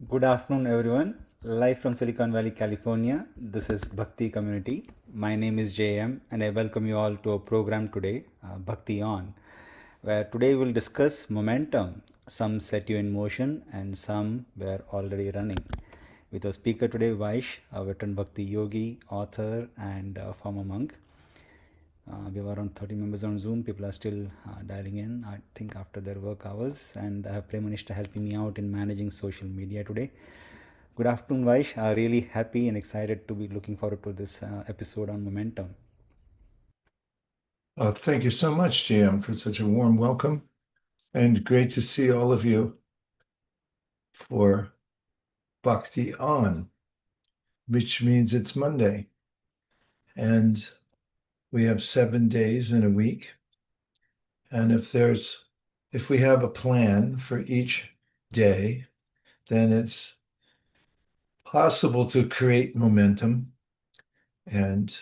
Good afternoon, everyone. Live from Silicon Valley, California. This is Bhakti Community. My name is JM, and I welcome you all to a program today, Bhakti On, where today we'll discuss momentum. Some set you in motion, and some were already running. With our speaker today, Vaish, a veteran Bhakti yogi, author, and former monk. We have around 30 members on Zoom. People are still dialing in, I think, after their work hours. And I have Premanishta helping me out in managing social media today. Good afternoon, Vaish. Really happy and excited to be looking forward to this episode on momentum. Thank you so much, GM, for such a warm welcome, and great to see all of you for Bhakti On, which means it's Monday. And we have 7 days in a week. And if we have a plan for each day, then it's possible to create momentum. And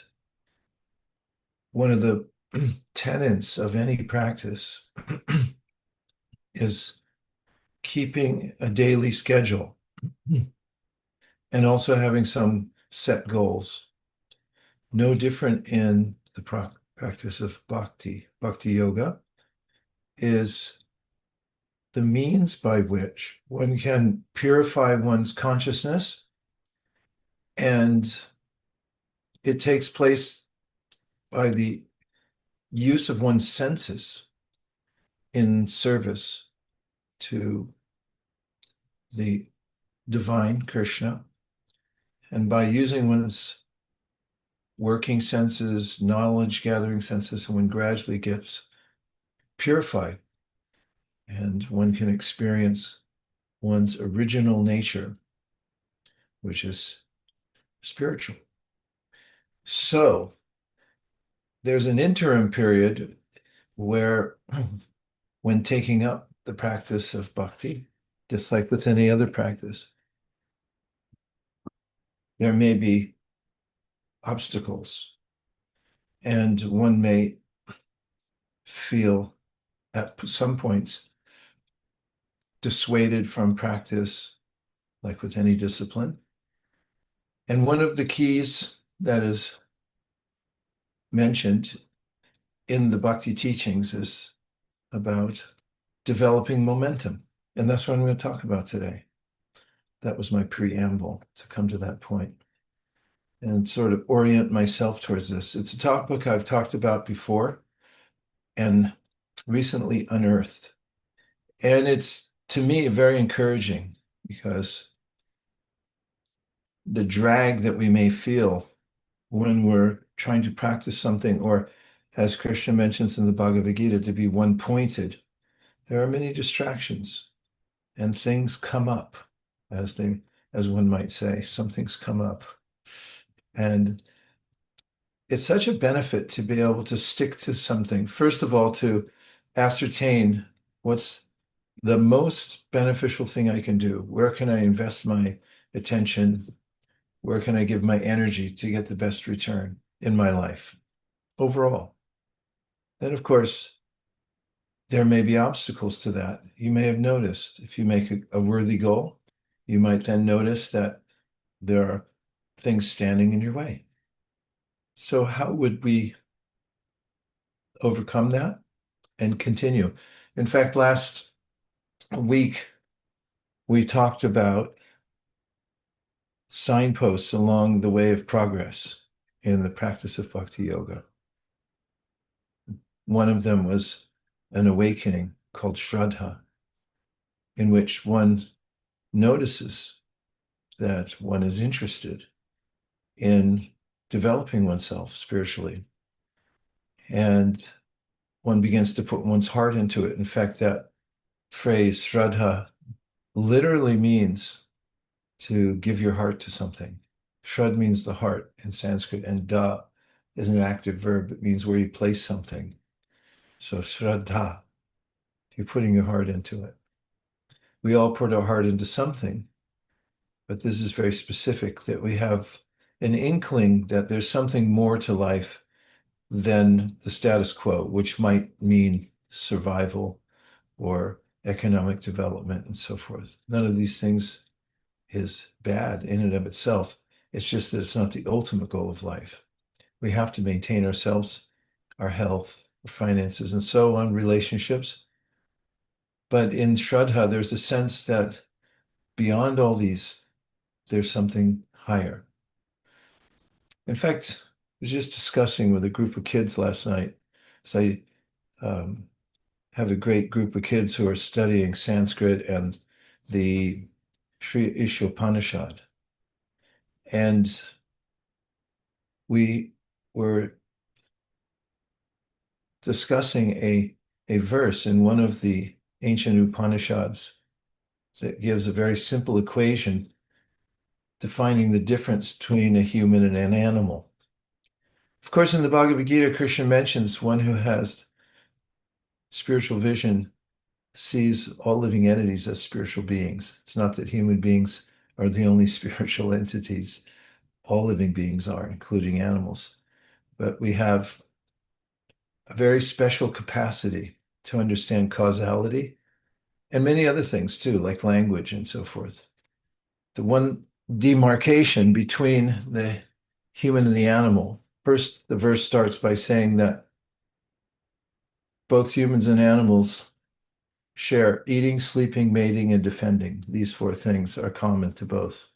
one of the tenets of any practice is keeping a daily schedule and also having some set goals. No different in the practice of bhakti. Bhakti yoga is the means by which one can purify one's consciousness, and it takes place by the use of one's senses in service to the divine Krishna. And by using one's working senses, knowledge gathering senses, one gradually gets purified, and one can experience one's original nature, which is spiritual. So there's an interim period where, when taking up the practice of bhakti, just like with any other practice, there may be obstacles, and one may feel at some points dissuaded from practice, like with any discipline. And one of the keys that is mentioned in the bhakti teachings is about developing momentum. And that's what I'm going to talk about today. That was my preamble to come to that point and sort of orient myself towards this. It's a topic I've talked about before and recently unearthed. And it's, to me, very encouraging, because the drag that we may feel when we're trying to practice something, or as Krishna mentions in the Bhagavad Gita, to be one-pointed, there are many distractions and things come up, as one might say. Some things come up. And it's such a benefit to be able to stick to something. First of all, to ascertain what's the most beneficial thing I can do. Where can I invest my attention? Where can I give my energy to get the best return in my life overall? Then, of course, there may be obstacles to that. You may have noticed, if you make a worthy goal, you might then notice that there are things standing in your way. So how would we overcome that and continue? In fact, last week, we talked about signposts along the way of progress in the practice of bhakti yoga. One of them was an awakening called Shraddha, in which one notices that one is interested in developing oneself spiritually, and one begins to put one's heart into it. In fact, that phrase, Shraddha, literally means to give your heart to something. Shrad means the heart in Sanskrit, and da is an active verb. It means where you place something. So Shraddha, you're putting your heart into it. We all put our heart into something, but this is very specific, that we have an inkling that there's something more to life than the status quo, which might mean survival or economic development and so forth. None of these things is bad in and of itself. It's just that it's not the ultimate goal of life. We have to maintain ourselves, our health, our finances, and so on, relationships. But in Shraddha, there's a sense that beyond all these, there's something higher. In fact, I was just discussing with a group of kids last night. So I have a great group of kids who are studying Sanskrit and the Sri Ishopanishad. And we were discussing a verse in one of the ancient Upanishads that gives a very simple equation defining the difference between a human and an animal. Of course, in the Bhagavad Gita, Krishna mentions one who has spiritual vision sees all living entities as spiritual beings. It's not that human beings are the only spiritual entities. All living beings are, including animals. But we have a very special capacity to understand causality and many other things too, like language and so forth. The one demarcation between the human and the animal. First, the verse starts by saying that both humans and animals share eating, sleeping, mating, and defending. These four things are common to both.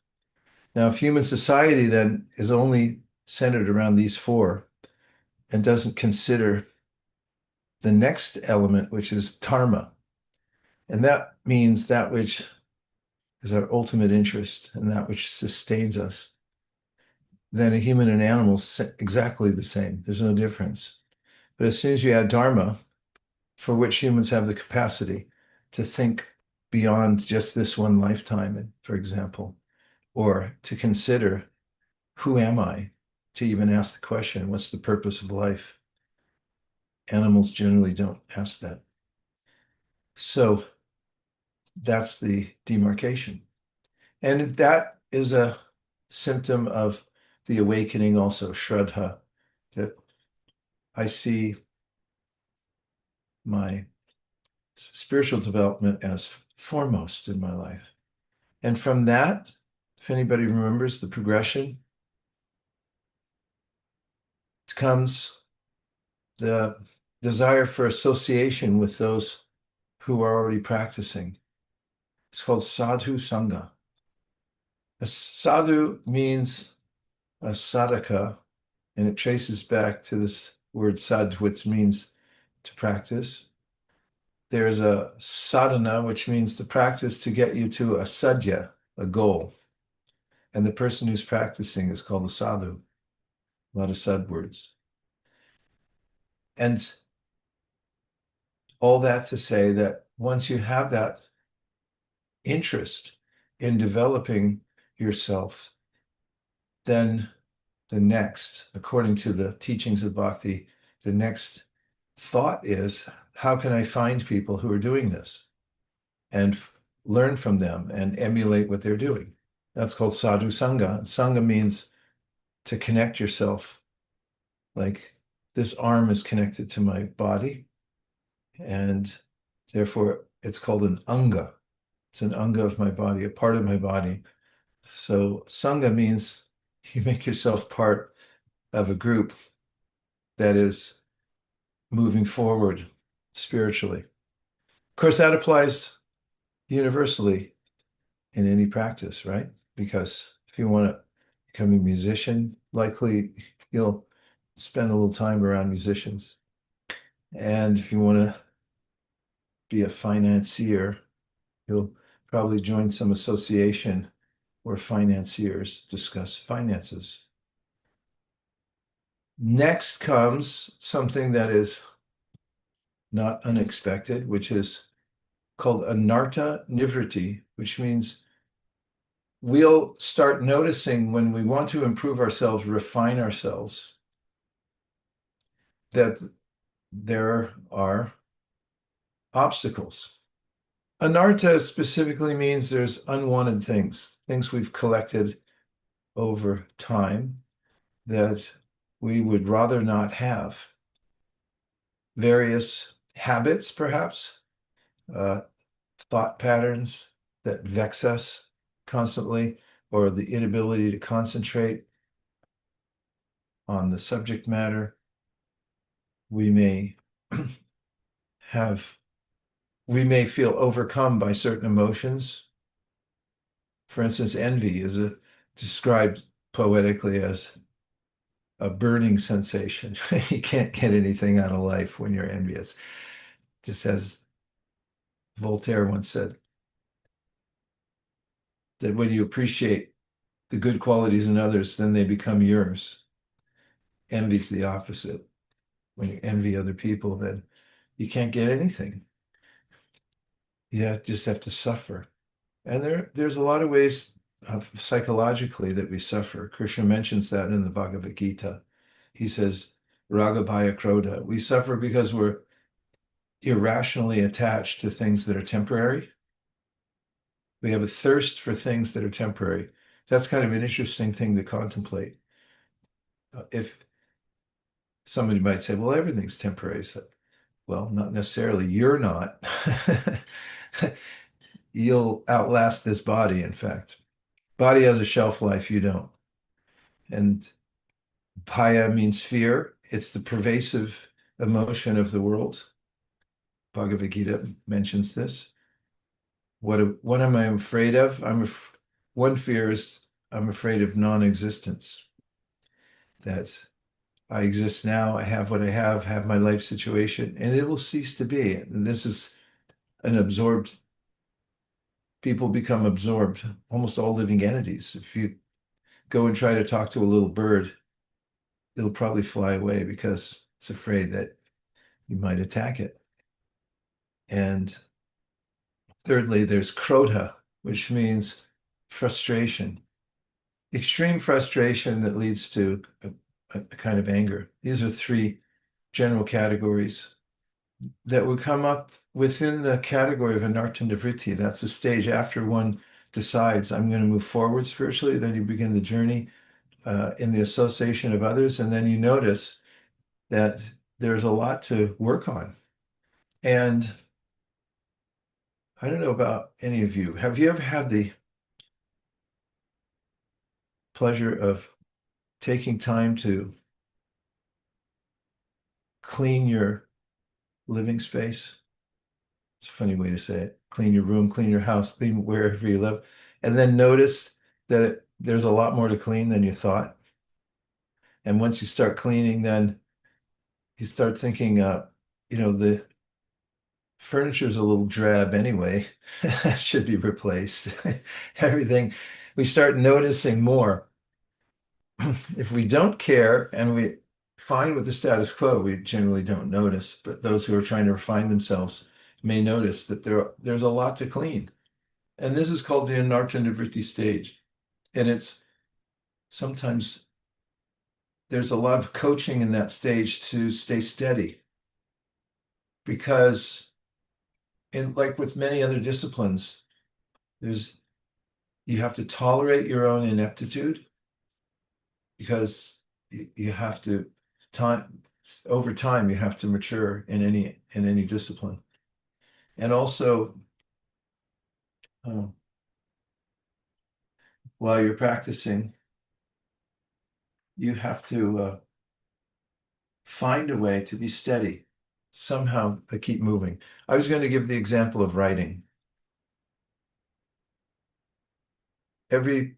Now, if human society then is only centered around these four and doesn't consider the next element, which is dharma, and that means that which is our ultimate interest and that which sustains us, then a human and animal exactly the same. There's no difference. But as soon as you add dharma, for which humans have the capacity to think beyond just this one lifetime, for example, or to consider, who am I? To even ask the question, what's the purpose of life? Animals generally don't ask that. So that's the demarcation. And that is a symptom of the awakening also, Shraddha, that I see my spiritual development as foremost in my life. And from that, if anybody remembers the progression, comes the desire for association with those who are already practicing. It's called sadhu sangha. A sadhu means a sadhaka, and it traces back to this word sad, which means to practice. There's a sadhana, which means to practice to get you to a sadhya, a goal. And the person who's practicing is called a sadhu. A lot of sad words. And all that to say that once you have that interest in developing yourself, then the next, according to the teachings of Bhakti, the next thought is, how can I find people who are doing this and learn from them and emulate what they're doing? That's called sadhu sangha. Sangha means to connect yourself. Like this arm is connected to my body, and therefore it's called an anga. It's an anga of my body, a part of my body. So sangha means you make yourself part of a group that is moving forward spiritually. Of course, that applies universally in any practice, right? Because if you want to become a musician, likely you'll spend a little time around musicians. And if you want to be a financier, you'll probably join some association where financiers discuss finances. Next comes something that is not unexpected, which is called anarta nivriti, which means we'll start noticing when we want to improve ourselves, refine ourselves, that there are obstacles. Anarta specifically means there's unwanted things, things we've collected over time that we would rather not have. Various habits, perhaps, thought patterns that vex us, constantly, or the inability to concentrate on the subject matter. We may we may feel overcome by certain emotions. For instance, envy is described poetically as a burning sensation. You can't get anything out of life when you're envious. Just as Voltaire once said, that when you appreciate the good qualities in others, then they become yours. Envy's the opposite. When you envy other people, then you can't get anything. You just have to suffer. And there's a lot of ways psychologically that we suffer. Krishna mentions that in the Bhagavad Gita. He says, Raga Bhaya Krodha. We suffer because we're irrationally attached to things that are temporary. We have a thirst for things that are temporary. That's kind of an interesting thing to contemplate. If somebody might say, well, everything's temporary. So, well, not necessarily. You're not. You'll outlast this body, in fact. Body has a shelf life, you don't. And Bhaya means fear. It's the pervasive emotion of the world. Bhagavad Gita mentions this. What am I afraid of? One fear is I'm afraid of non-existence. That I exist now, I have what I have my life situation, and it will cease to be. And this is an absorbed, people become absorbed, almost all living entities. If you go and try to talk to a little bird, it'll probably fly away because it's afraid that you might attack it. And thirdly, there's krodha, which means frustration, extreme frustration that leads to a kind of anger. These are three general categories that would come up within the category of anartha-nivritti. That's the stage after one decides, I'm going to move forward spiritually. Then you begin the journey in the association of others. And then you notice that there's a lot to work on. And I don't know about any of you. Have you ever had the pleasure of taking time to clean your living space? It's a funny way to say it. Clean your room, clean your house, clean wherever you live, and then notice that there's a lot more to clean than you thought. And once you start cleaning, then you start thinking, the furniture is a little drab anyway. Should be replaced. Everything, we start noticing more. If we don't care and we fine with the status quo, we generally don't notice. But those who are trying to refine themselves may notice that there's a lot to clean. And this is called the anartha-nivritti stage. And it's sometimes there's a lot of coaching in that stage to stay steady. Because like with many other disciplines, you have to tolerate your own ineptitude because you have to over time you have to mature in any discipline. And also while you're practicing, you have to find a way to be steady. Somehow keep moving. I was going to give the example of writing. Every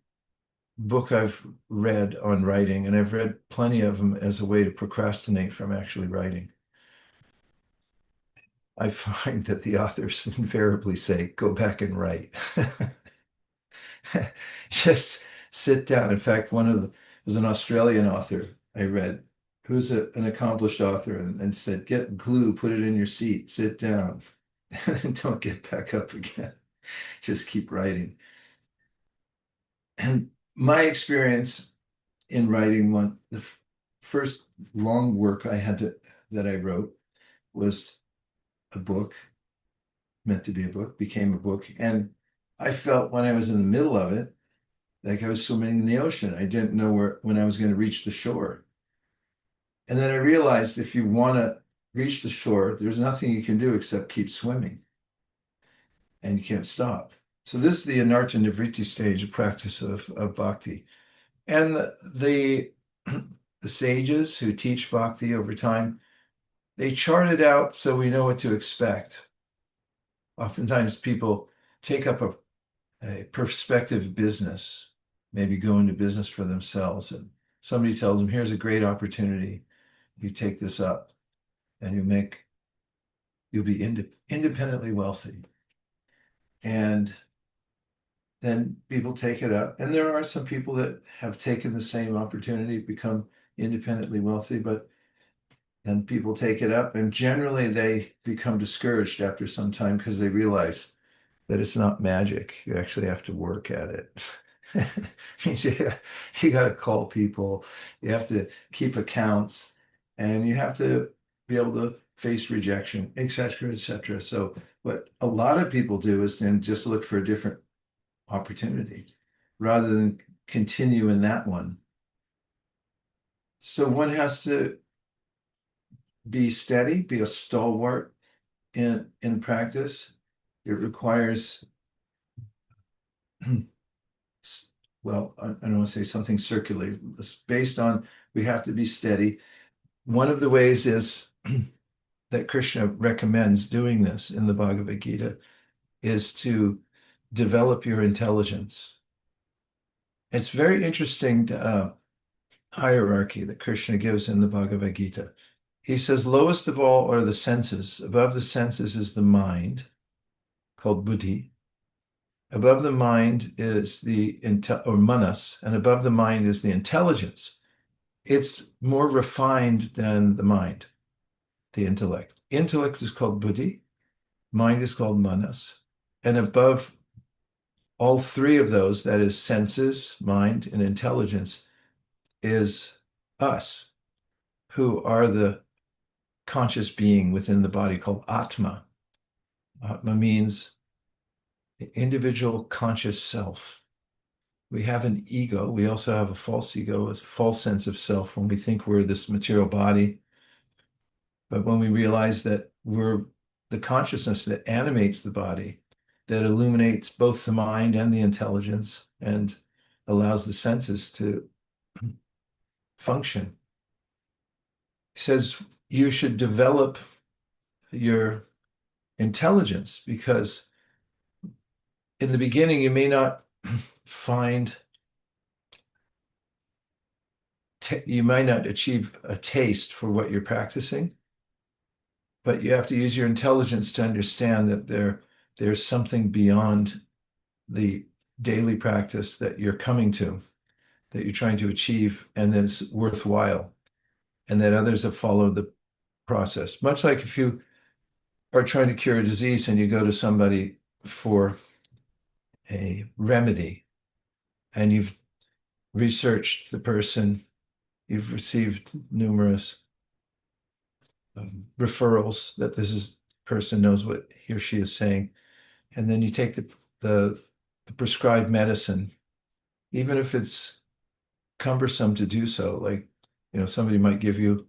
book I've read on writing, and I've read plenty of them as a way to procrastinate from actually writing, I find that the authors invariably say, go back and write. Just sit down. In fact, there's an Australian author I read who's an accomplished author and said, get glue, put it in your seat, sit down, and don't get back up again. Just keep writing. And my experience in writing the first long work that I wrote was a book, meant to be a book, became a book. And I felt when I was in the middle of it, like I was swimming in the ocean. I didn't know when I was going to reach the shore. And then I realized if you want to reach the shore, there's nothing you can do except keep swimming. And you can't stop. So this is the Anarta Nivritti stage of practice of bhakti. And the the sages who teach bhakti over time, they chart it out so we know what to expect. Oftentimes people take up a prospective business, maybe go into business for themselves, and somebody tells them, here's a great opportunity. You take this up and you'll be independently wealthy. And then people take it up. And there are some people that have taken the same opportunity, become independently wealthy, but then people take it up and generally they become discouraged after some time because they realize that it's not magic. You actually have to work at it. Means you got to call people, you have to keep accounts, and you have to be able to face rejection, etc., etc. So what a lot of people do is then just look for a different opportunity rather than continue in that one. So one has to be steady, be a stalwart in practice. It requires, well, I don't want to say something circular. It's based on we have to be steady. One of the ways is that Krishna recommends doing this in the Bhagavad Gita is to develop your intelligence. It's very interesting hierarchy that Krishna gives in the Bhagavad Gita. He says, lowest of all are the senses. Above the senses is the mind, called buddhi. Above the mind is the manas, and above the mind is the intelligence. It's more refined than the mind, the intellect. Intellect is called buddhi, mind is called manas, and above all three of those, that is senses, mind, and intelligence, is us, who are the conscious being within the body called Atma. Atma means the individual conscious self. We have an ego. We also have a false ego, a false sense of self when we think we're this material body. But when we realize that we're the consciousness that animates the body, that illuminates both the mind and the intelligence and allows the senses to function. He says you should develop your intelligence because in the beginning you may not find, you might not achieve a taste for what you're practicing, but you have to use your intelligence to understand that there's something beyond the daily practice that you're coming to, that you're trying to achieve, and that it's worthwhile, and that others have followed the process. Much like if you are trying to cure a disease and you go to somebody for a remedy and you've researched the person, you've received numerous referrals that this person knows what he or she is saying, and then you take the prescribed medicine, even if it's cumbersome to do so. Like, somebody might give you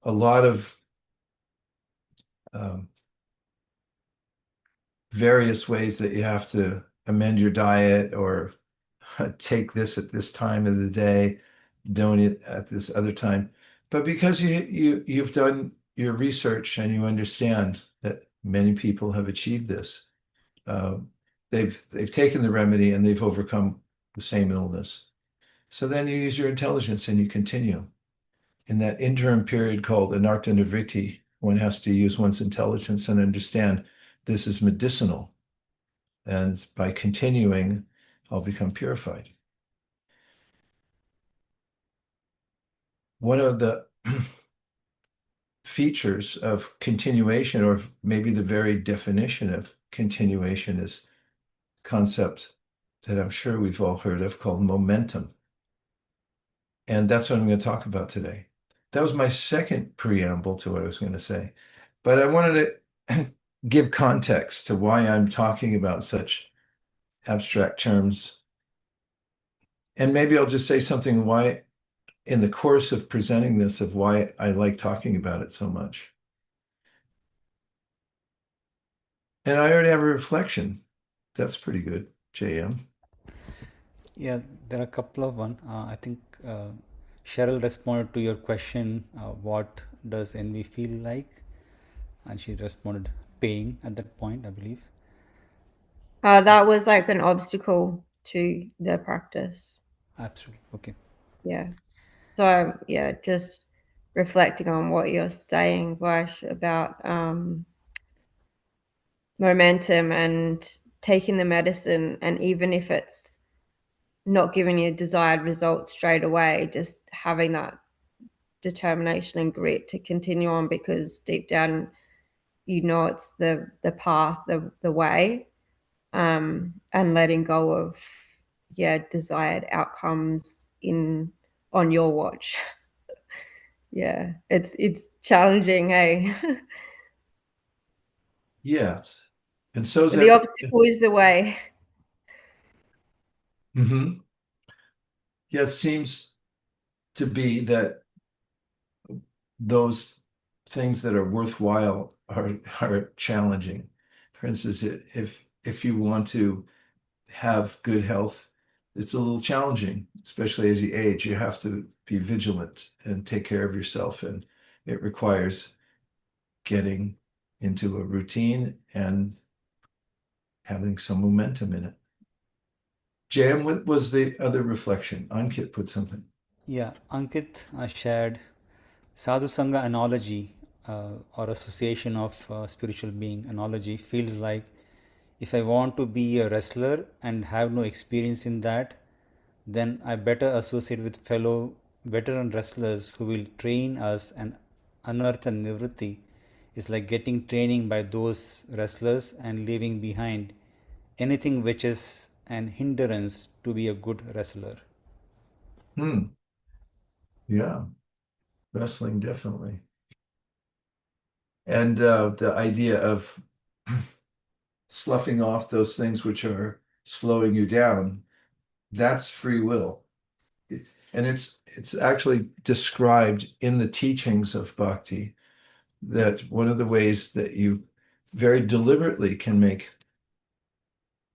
a lot of various ways that you have to amend your diet or take this at this time of the day, don't eat at this other time. But because you've done your research and you understand that many people have achieved this, they've taken the remedy and they've overcome the same illness. So then you use your intelligence and you continue. In that interim period called anarta nivritti, one has to use one's intelligence and understand this is medicinal. And by continuing, I'll become purified. One of the features of continuation, or maybe the very definition of continuation, is a concept that I'm sure we've all heard of called momentum. And that's what I'm going to talk about today. That was my second preamble to what I was going to say. But I wanted to give context to why I'm talking about such abstract terms. And maybe I'll just say something why, in the course of presenting this, of why I like talking about it so much. And I already have a reflection. That's pretty good, JM. Yeah, there are a couple of one. I think Cheryl responded to your question, what does envy feel like? And she responded, pain at that point, I believe. That was like an obstacle to the practice. Absolutely. Okay. Yeah. So yeah, just reflecting on what you're saying, Vash, about momentum and taking the medicine, and even if it's not giving you desired results straight away, just having that determination and grit to continue on, because deep down you know it's the path, the way, and letting go of desired outcomes on your watch. Yeah, it's challenging, hey. Yes. And so is But the every. obstacle is the way. Mhm. Yeah, it seems to be that those things that are worthwhile are challenging. For instance, if you want to have good health, it's a little challenging, especially as you age. You have to be vigilant and take care of yourself, and it requires getting into a routine and having some momentum in it. Jam, what was the other reflection? Ankit put something. Yeah, Ankit shared Sadhu Sangha analogy or association of spiritual being analogy feels like if I want to be a wrestler and have no experience in that, then I better associate with fellow veteran wrestlers who will train us, and unearth and nivritti is like getting training by those wrestlers and leaving behind anything which is an hindrance to be a good wrestler. Yeah, wrestling definitely. And the idea of sloughing off those things which are slowing you down, that's free will. And it's actually described in the teachings of bhakti that one of the ways that you very deliberately can make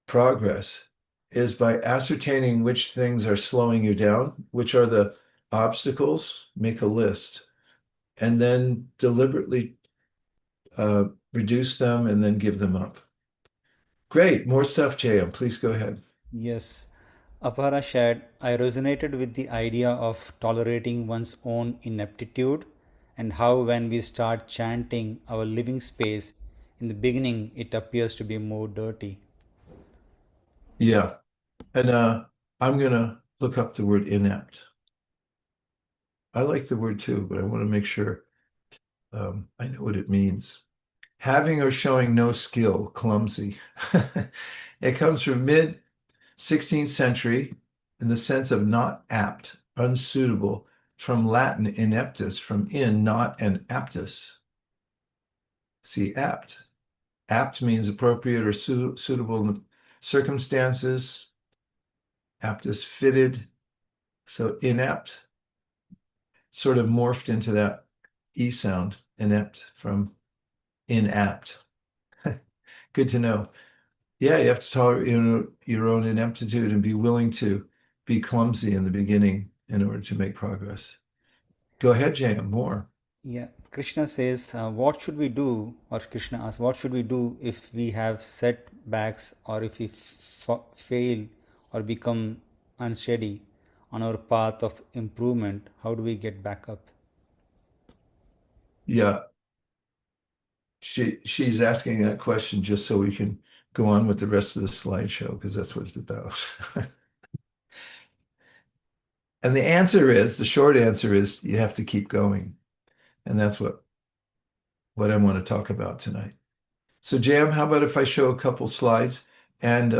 progress is by ascertaining which things are slowing you down, which are the obstacles, make a list, and then deliberately reduce them and then give them up. Great, more stuff, JM. Please go ahead. Yes, Apara shared, I resonated with the idea of tolerating one's own ineptitude, and how when we start chanting our living space, in the beginning it appears to be more dirty. Yeah, and I'm gonna look up the word inept. I like the word too, but I want to make sure I know what it means. Having or showing no skill, clumsy. It comes from mid 16th century in the sense of not apt, unsuitable, from Latin ineptus, from in, not, and aptus. See, apt. Apt means appropriate or suitable in circumstances. Aptus, fitted. So inept sort of morphed into that E sound, inept, from inapt. Good to know. Yeah, you have to tolerate your own ineptitude and be willing to be clumsy in the beginning in order to make progress. Go ahead, Jam, more. Yeah, Krishna says, what should we do, or Krishna asks, what should we do if we have setbacks, or if we fail or become unsteady on our path of improvement? How do we get back up? Yeah, she's asking that question just so we can go on with the rest of the slideshow, because that's what it's about. And the short answer is you have to keep going. And that's what I want to talk about tonight. So Jam, how about if I show a couple slides? And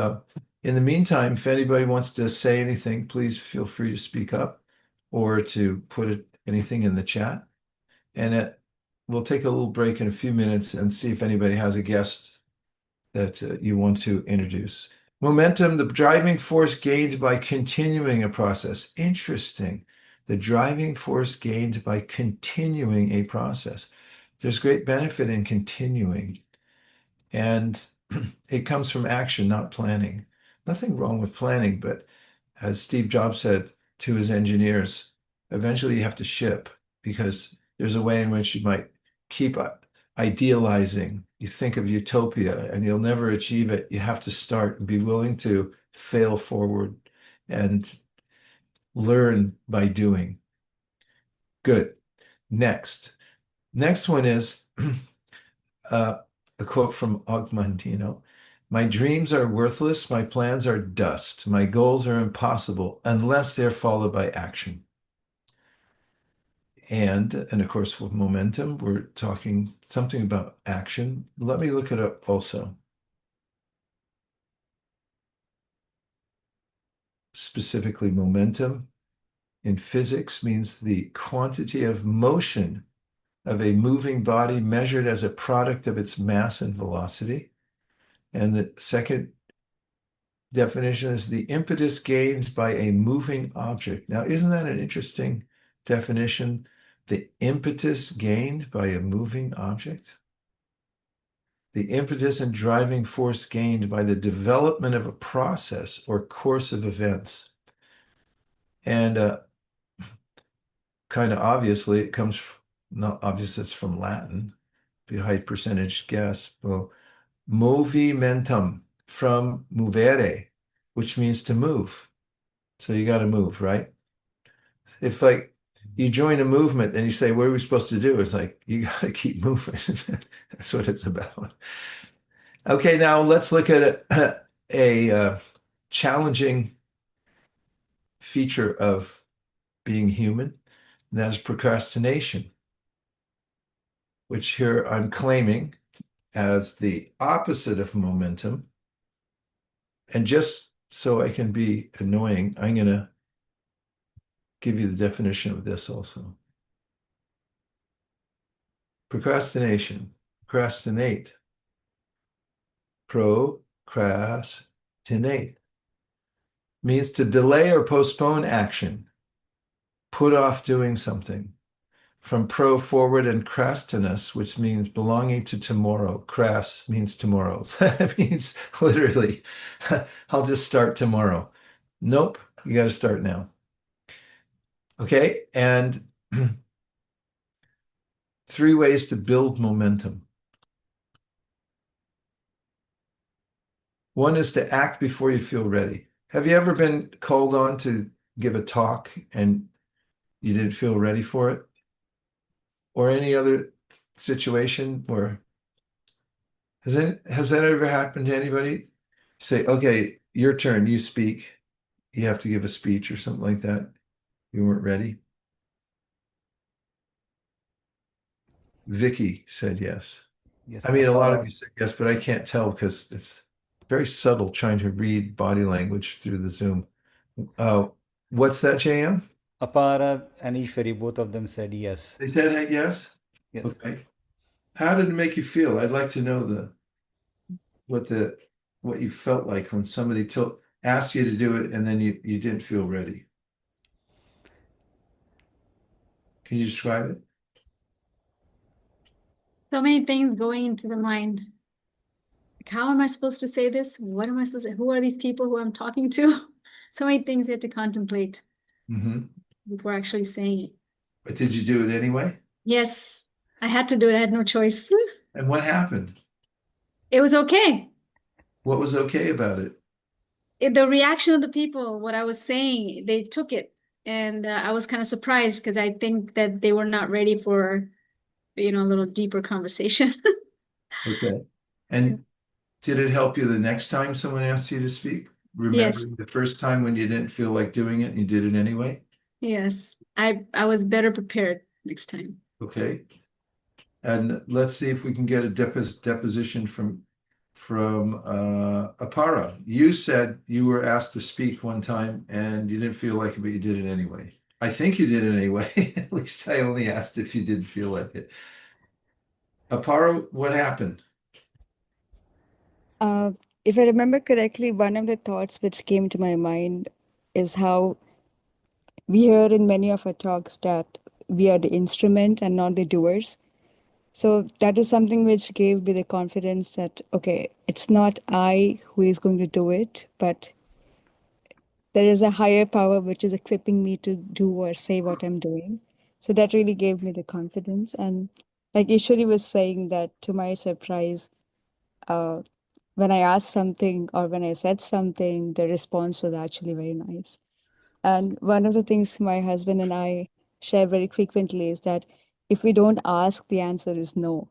in the meantime, if anybody wants to say anything, please feel free to speak up or to put anything in the chat. And we'll take a little break in a few minutes and see if anybody has a guest that you want to introduce. Momentum, the driving force gained by continuing a process. Interesting. The driving force gained by continuing a process. There's great benefit in continuing. And it comes from action, not planning. Nothing wrong with planning, but as Steve Jobs said to his engineers, eventually you have to ship because there's a way in which you might keep idealizing. You think of utopia and you'll never achieve it. You have to start and be willing to fail forward and learn by doing. Good. Next one is a quote from Augmentino. My dreams are worthless. My plans are dust. My goals are impossible unless they're followed by action. And of course, with momentum, we're talking something about action. Let me look it up also. Specifically, momentum in physics means the quantity of motion of a moving body measured as a product of its mass and velocity. And the second definition is the impetus gained by a moving object. Now, isn't that an interesting definition? The impetus gained by a moving object? The impetus and driving force gained by the development of a process or course of events. And kind of obviously, it comes, not obvious, it's from Latin, be a high percentage guess. Well, movimentum from movere, which means to move. So you got to move, right? If like you join a movement and you say, what are we supposed to do? It's like, you got to keep moving. That's what it's about. Okay, now let's look at a challenging feature of being human, and that is procrastination, which here I'm claiming as the opposite of momentum. And just so I can be annoying, I'm going to give you the definition of this also. Procrastination, procrastinate, procrastinate means to delay or postpone action, put off doing something. From pro, forward, and crastinus, which means belonging to tomorrow. Crass means tomorrow. That means literally, I'll just start tomorrow. Nope, you got to start now. Okay, and 3 ways to build momentum. One is to act before you feel ready. Have you ever been called on to give a talk and you didn't feel ready for it? Or any other situation where has that ever happened to anybody? Say, okay, your turn, you speak. You have to give a speech or something like that. You weren't ready. Vicky said yes. Yes, I mean, a lot of you said yes, but I can't tell because it's very subtle trying to read body language through the Zoom. What's that, JM? Apara and Ishwari, both of them said yes. They said hey, yes? Yes. Okay. How did it make you feel? I'd like to know what you felt like when somebody asked you to do it and then you didn't feel ready. Can you describe it? So many things going into the mind. Like, how am I supposed to say this? What am I supposed to, who are these people who I'm talking to? So many things you have to contemplate before actually saying it. But did you do it anyway? Yes, I had to do it. I had no choice. And what happened? It was okay. What was okay about it? The reaction of the people, what I was saying, they took it. And I was kind of surprised because I think that they were not ready for, a little deeper conversation. Okay. And did it help you the next time someone asked you to speak? Remembering the first time when you didn't feel like doing it and you did it anyway? Yes, I was better prepared next time. Okay. And let's see if we can get a deposition from Apara. You said you were asked to speak one time and you didn't feel like it, but you did it anyway. I think you did it anyway. At least I only asked if you didn't feel like it. Apara, what happened? If I remember correctly, one of the thoughts which came to my mind is how we hear in many of our talks that we are the instrument and not the doers. So that is something which gave me the confidence that, okay, it's not I who is going to do it, but there is a higher power which is equipping me to do or say what I'm doing. So that really gave me the confidence. And like Ishwari was saying, that to my surprise, uh, when I asked something or when I said something, the response was actually very nice. And one of the things my husband and I share very frequently is that if we don't ask, the answer is no.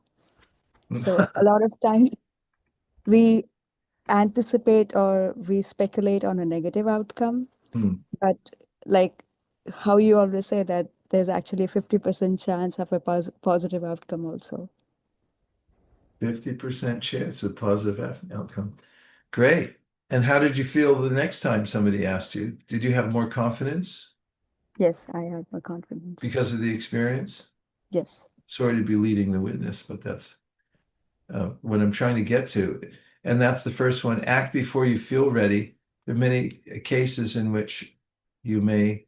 So a lot of time we anticipate or we speculate on a negative outcome, Hmm. but like how you always say that there's actually a 50% chance of a positive outcome also. 50% chance of positive outcome. Great. And how did you feel the next time somebody asked you? Did you have more confidence Yes, I have more confidence. because of the experience? Yes. Sorry to be leading the witness, but that's what I'm trying to get to. And that's the first one. Act before you feel ready. There are many cases in which you may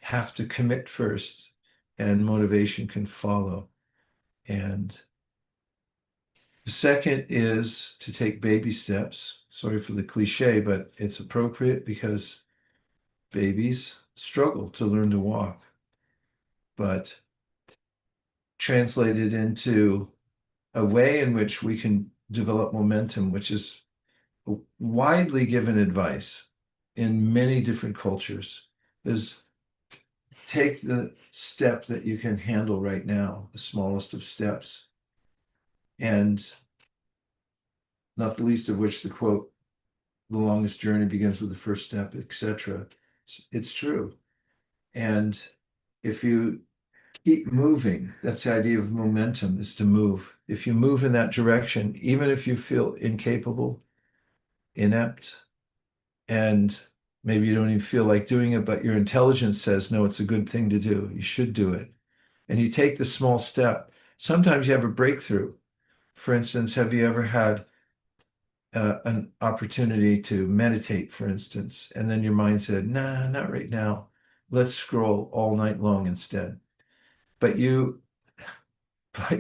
have to commit first and motivation can follow. And the second is to take baby steps. Sorry for the cliche, but it's appropriate because babies struggle to learn to walk. But translated into a way in which we can develop momentum, which is widely given advice in many different cultures, is take the step that you can handle right now, the smallest of steps. And not the least of which the quote, the longest journey begins with the first step, etc. It's true. And if you keep moving, that's the idea of momentum, is to move. If you move in that direction, even if you feel incapable, inept, and maybe you don't even feel like doing it, but your intelligence says, no, it's a good thing to do. You should do it. And you take the small step. Sometimes you have a breakthrough. For instance, have you ever had an opportunity to meditate, for instance, and then your mind said, nah, not right now. Let's scroll all night long instead. But you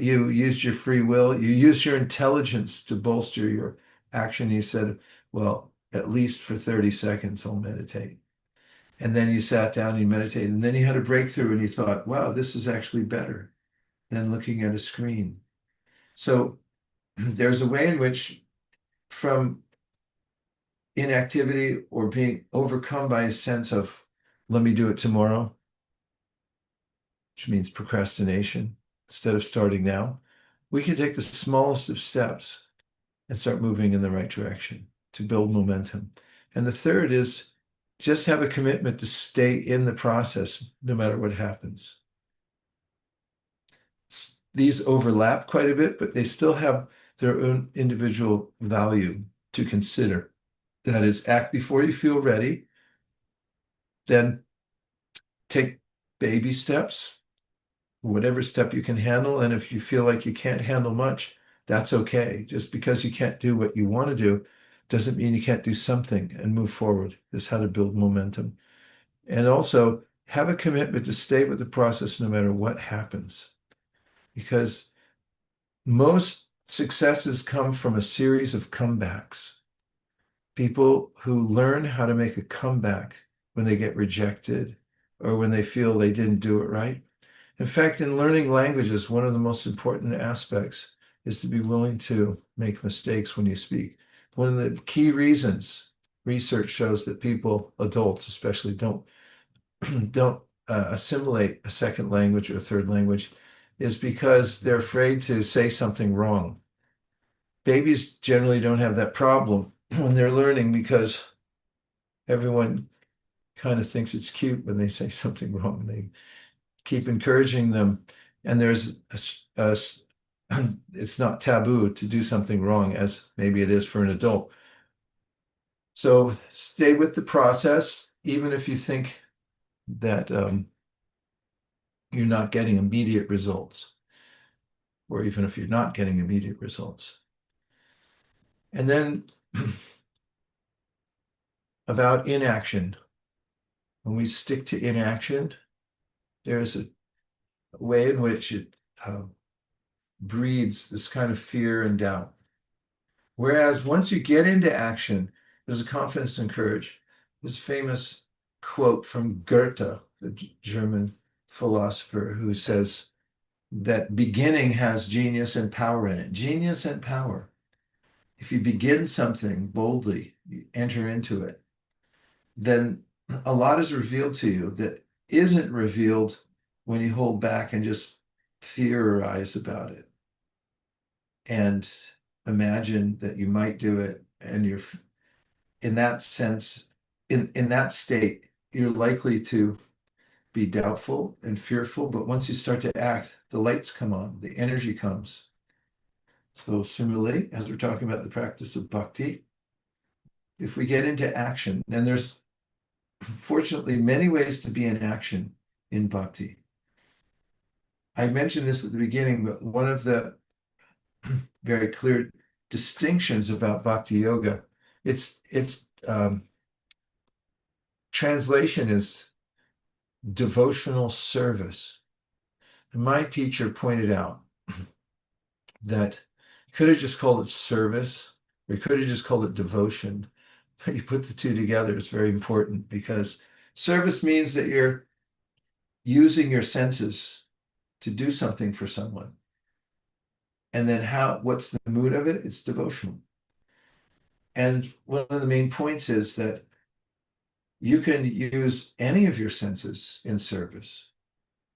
used your free will, you used your intelligence to bolster your action. You said, well, at least for 30 seconds, I'll meditate. And then you sat down, you meditated, and then you had a breakthrough and you thought, wow, this is actually better than looking at a screen. So there's a way in which, from inactivity or being overcome by a sense of, let me do it tomorrow, which means procrastination, instead of starting now, we can take the smallest of steps and start moving in the right direction to build momentum. And the third is just have a commitment to stay in the process no matter what happens. These overlap quite a bit, but they still have their own individual value to consider. That is, act before you feel ready, then take baby steps, whatever step you can handle. And if you feel like you can't handle much, that's okay. Just because you can't do what you want to do doesn't mean you can't do something and move forward. That's how to build momentum. And also have a commitment to stay with the process no matter what happens. Because most successes come from a series of comebacks. People who learn how to make a comeback when they get rejected or when they feel they didn't do it right. In fact, in learning languages, one of the most important aspects is to be willing to make mistakes when you speak. One of the key reasons research shows that people, adults especially, don't assimilate a second language or a third language is because they're afraid to say something wrong. Babies generally don't have that problem when they're learning because everyone kind of thinks it's cute when they say something wrong. They keep encouraging them, and there's it's not taboo to do something wrong as maybe it is for an adult. So stay with the process, even if you think that you're not getting immediate results, or even if you're not getting immediate results. And then about inaction. When we stick to inaction, there's a way in which breeds this kind of fear and doubt. Whereas once you get into action, there's a confidence and courage. This famous quote from Goethe, the German philosopher, who says that beginning has genius and power in it. Genius and power. If you begin something boldly, you enter into it, then a lot is revealed to you that isn't revealed when you hold back and just theorize about it and imagine that you might do it. And you're, in that sense, in that state, you're likely to be doubtful and fearful. But once you start to act, the lights come on, the energy comes. So similarly, as we're talking about the practice of bhakti, if we get into action, and there's fortunately many ways to be in action in bhakti. I mentioned this at the beginning, but one of the very clear distinctions about bhakti yoga, its translation is devotional service. And my teacher pointed out that you could have just called it service, or you could have just called it devotion. But you put the two together, it's very important, because service means that you're using your senses to do something for someone. And then what's the mood of it? It's devotional. And one of the main points is that you can use any of your senses in service.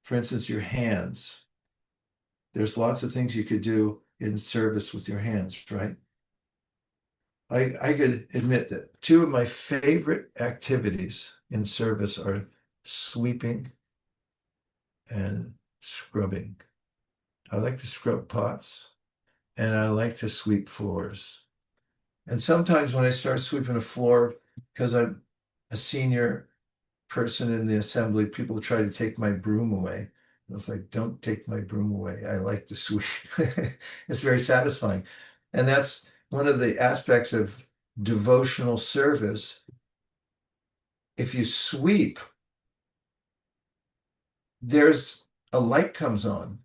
For instance, your hands. There's lots of things you could do in service with your hands, right? I could admit that two of my favorite activities in service are sweeping and scrubbing. I like to scrub pots and I like to sweep floors. And sometimes when I start sweeping a floor, because I'm a senior person in the assembly, people try to take my broom away. I was like, don't take my broom away. I like to sweep. It's very satisfying. And that's one of the aspects of devotional service. If you sweep, there's a light comes on.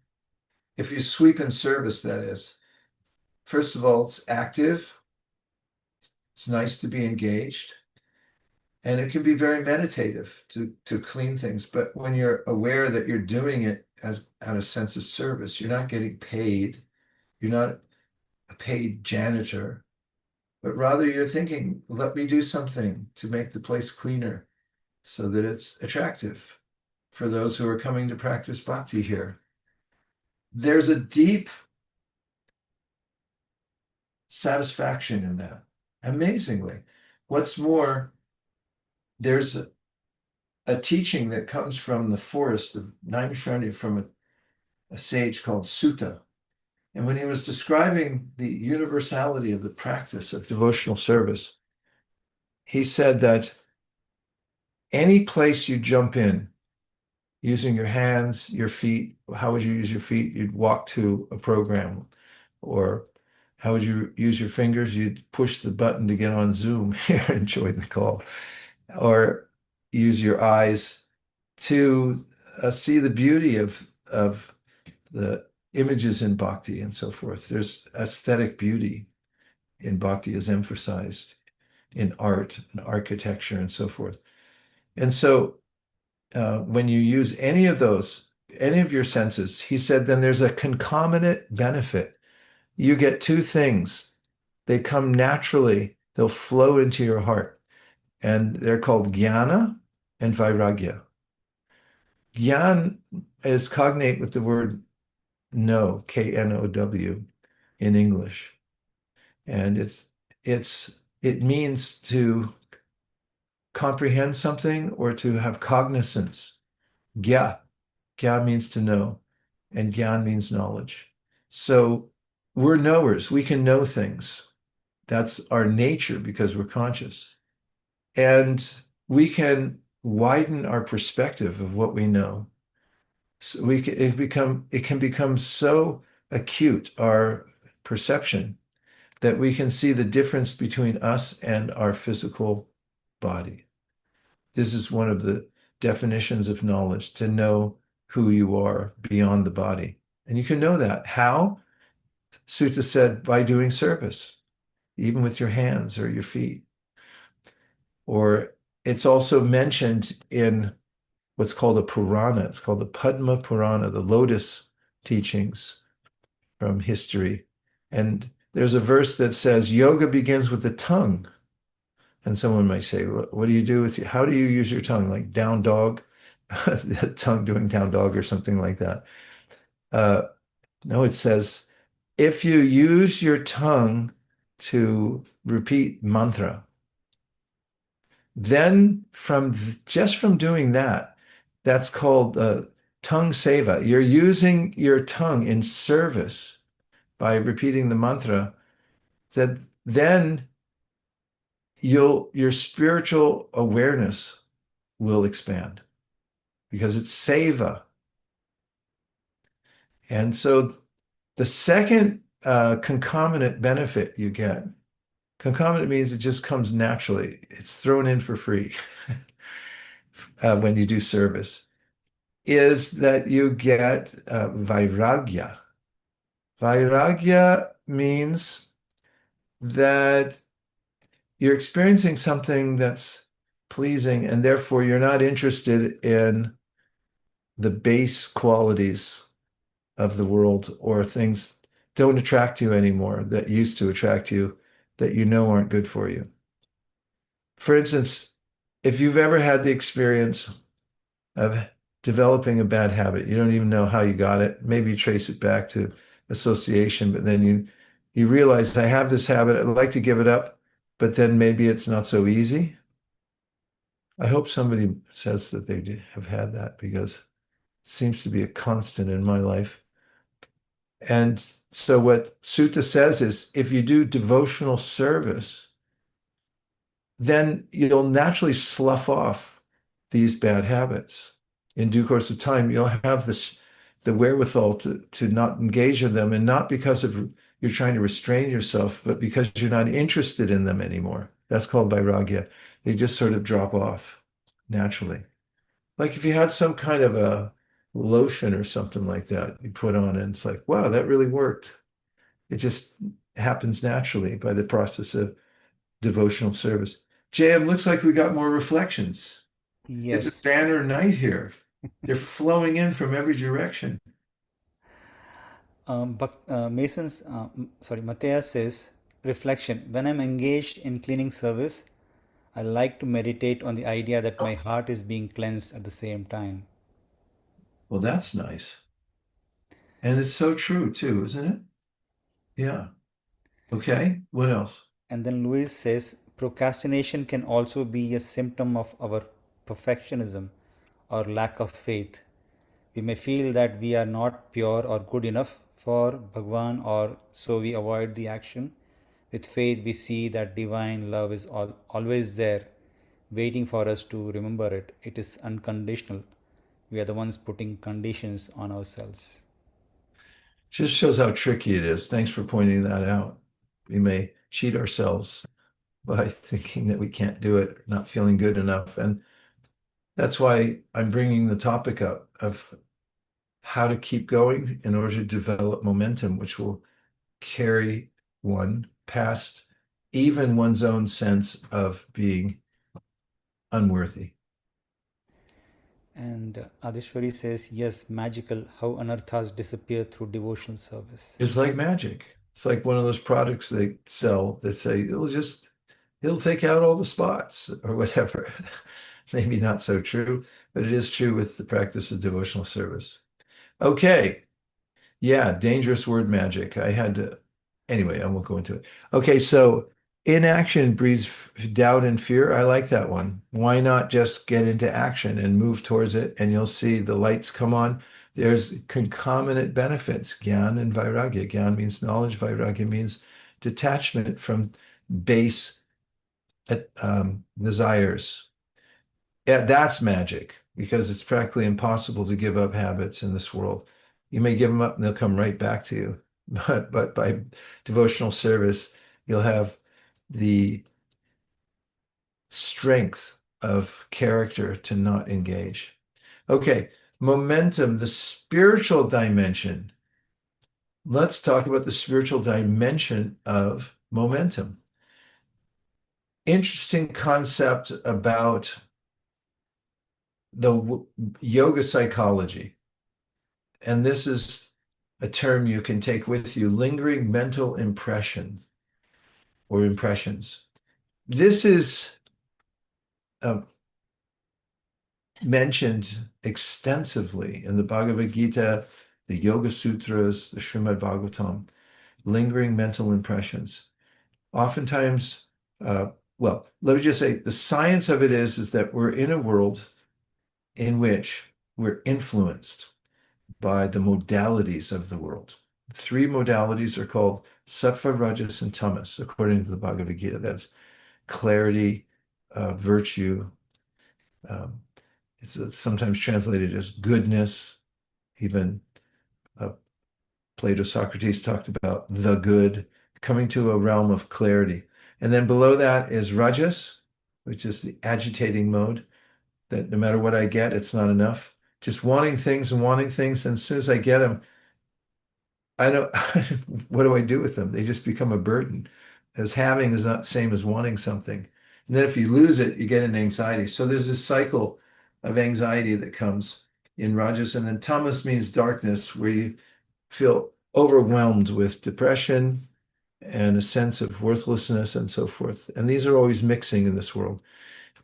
If you sweep in service, that is. First of all, it's active. It's nice to be engaged. And it can be very meditative to clean things. But when you're aware that you're doing it as out of sense of service, you're not getting paid. You're not a paid janitor, but rather you're thinking, let me do something to make the place cleaner so that it's attractive for those who are coming to practice bhakti here. There's a deep satisfaction in that, amazingly. What's more, there's a teaching that comes from the forest of Naimisharanya from a sage called Sutta. And when he was describing the universality of the practice of devotional service, he said that any place you jump in, using your hands, your feet, how would you use your feet? You'd walk to a program. Or how would you use your fingers? You'd push the button to get on Zoom here and join the call. Or use your eyes to see the beauty of the images in bhakti and so forth. There's aesthetic beauty in bhakti is emphasized in art and architecture and so forth. And so when you use any of your senses, he said, then there's a concomitant benefit. You get two things. They come naturally. They'll flow into your heart. And they're called jnana and vairagya. Gyan is cognate with the word know, K-N-O-W in English. And it means to comprehend something or to have cognizance. Gya means to know, and gyan means knowledge. So we're knowers. We can know things. That's our nature because we're conscious. And we can widen our perspective of what we know. So it can become so acute, our perception, that we can see the difference between us and our physical body. This is one of the definitions of knowledge, to know who you are beyond the body. And you can know that. How? Sutta said by doing service, even with your hands or your feet. Or it's also mentioned in what's called a Purana. It's called the Padma Purana, the lotus teachings from history. And there's a verse that says yoga begins with the tongue. And someone might say, what do you do with how do you use your tongue? Like down dog, the tongue doing down dog or something like that. No, it says, if you use your tongue to repeat mantra, then just from doing that, that's called tongue seva. You're using your tongue in service by repeating the mantra, that then your spiritual awareness will expand because it's seva. And so the second concomitant benefit you get, concomitant means it just comes naturally. It's thrown in for free when you do service, is that you get vairagya. Vairagya means that you're experiencing something that's pleasing, and therefore you're not interested in the base qualities of the world, or things don't attract you anymore that used to attract you, that you know aren't good for you. For instance, if you've ever had the experience of developing a bad habit, you don't even know how you got it. Maybe you trace it back to association, but then you realize, I have this habit, I'd like to give it up, but then maybe it's not so easy. I hope somebody says that they have had that, because it seems to be a constant in my life. And so what Sutta says is, if you do devotional service, then you'll naturally slough off these bad habits. In due course of time, you'll have the wherewithal to not engage in them, and not because of you're trying to restrain yourself, but because you're not interested in them anymore. That's called vairagya. They just sort of drop off naturally. Like if you had some kind of a lotion or something like that you put on, and it's like, wow, that really worked. It just happens naturally by the process of devotional service. JM, looks like we got more reflections. It's a Yes. banner night here. They're flowing in from every direction. But Matthias says, reflection. When I'm engaged in cleaning service, I like to meditate on the idea that my heart is being cleansed at the same time. Well, that's nice. And it's so true too, isn't it? Yeah. Okay, what else? And then Louis says, procrastination can also be a symptom of our perfectionism or lack of faith. We may feel that we are not pure or good enough for Bhagwan, or so we avoid the action. With faith, we see that divine love is always there, waiting for us to remember it. It is unconditional. We are the ones putting conditions on ourselves. Just shows how tricky it is. Thanks for pointing that out. We may cheat ourselves by thinking that we can't do it, not feeling good enough. And that's why I'm bringing the topic up of how to keep going in order to develop momentum, which will carry one past even one's own sense of being unworthy. And Adishwari says, yes, magical how anarthas disappear through devotional service. It's like magic. It's like one of those products they sell that say it'll take out all the spots or whatever. Maybe not so true, but it is true with the practice of devotional service. Okay. Yeah, dangerous word, magic. Anyway, I won't go into it. Okay, so inaction breeds doubt and fear. I like that one. Why not just get into action and move towards it, and you'll see the lights come on. There's concomitant benefits, gyan and vairagya. Gyan means knowledge, vairagya means detachment from base desires. Yeah, that's magic, because it's practically impossible to give up habits in this world. You may give them up and they'll come right back to you. But by devotional service, you'll have the strength of character to not engage. Okay, momentum, the spiritual dimension. let's talk about the spiritual dimension of momentum. Interesting concept about the yoga psychology. And this is a term you can take with you, lingering mental impression or impressions. This is mentioned extensively in the Bhagavad Gita, the Yoga Sutras, the Srimad Bhagavatam, lingering mental impressions. Oftentimes, well, let me just say the science of it is that we're in a world in which we're influenced by the modalities of the world. Three modalities are called sattva, rajas, and tamas, according to the Bhagavad Gita. That's clarity, virtue. It's sometimes translated as goodness. Even Plato, Socrates talked about the good, coming to a realm of clarity. And then below that is rajas, which is the agitating mode, that no matter what I get, it's not enough. Just wanting things and wanting things. And as soon as I get them, I don't, what do I do with them? They just become a burden. As having is not the same as wanting something. And then if you lose it, you get an anxiety. So there's this cycle of anxiety that comes in rajas. And then tamas means darkness, where you feel overwhelmed with depression and a sense of worthlessness and so forth. And these are always mixing in this world.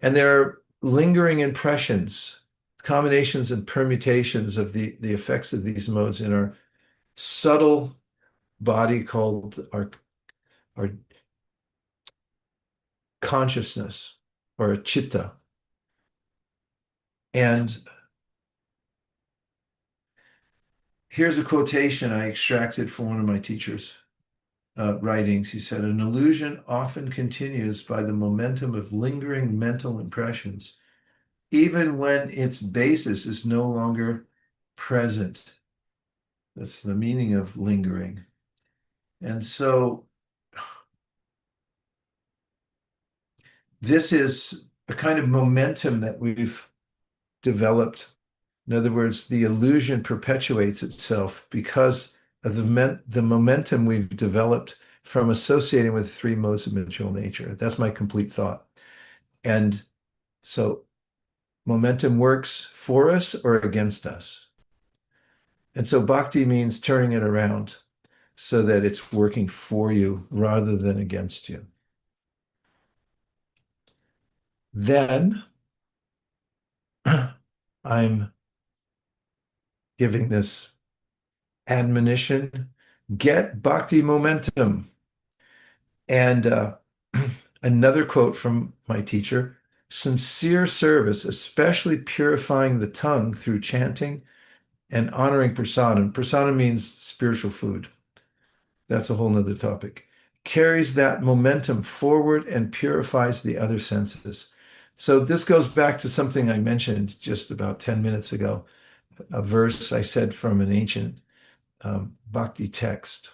And there are lingering impressions, combinations and permutations of the effects of these modes in our subtle body called our consciousness or a chitta. And here's a quotation I extracted from one of my teachers' writings. He said, an illusion often continues by the momentum of lingering mental impressions, even when its basis is no longer present. That's the meaning of lingering. And so this is a kind of momentum that we've developed. In other words, the illusion perpetuates itself because of the momentum we've developed from associating with three modes of material nature. That's my complete thought. And so momentum works for us or against us. And so bhakti means turning it around so that it's working for you rather than against you. Then I'm giving this admonition, get bhakti momentum. And another quote from my teacher, sincere service, especially purifying the tongue through chanting and honoring prasadam. Prasadam means spiritual food. That's a whole nother topic. Carries that momentum forward and purifies the other senses. So this goes back to something I mentioned just about 10 minutes ago, a verse I said from an ancient bhakti text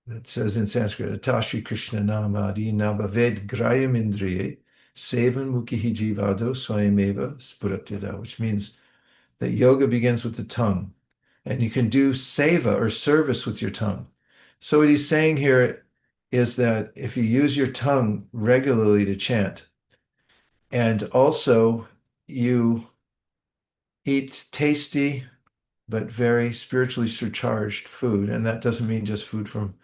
that says in Sanskrit, Atashi Krishna Namadi Nabhaved Grayam Indriye Sevan Mukihi Jivado Swayameva Spuratida, which means that yoga begins with the tongue, and you can do seva or service with your tongue. So what he's saying here is that if you use your tongue regularly to chant, and also you eat tasty but very spiritually surcharged food, and that doesn't mean just food from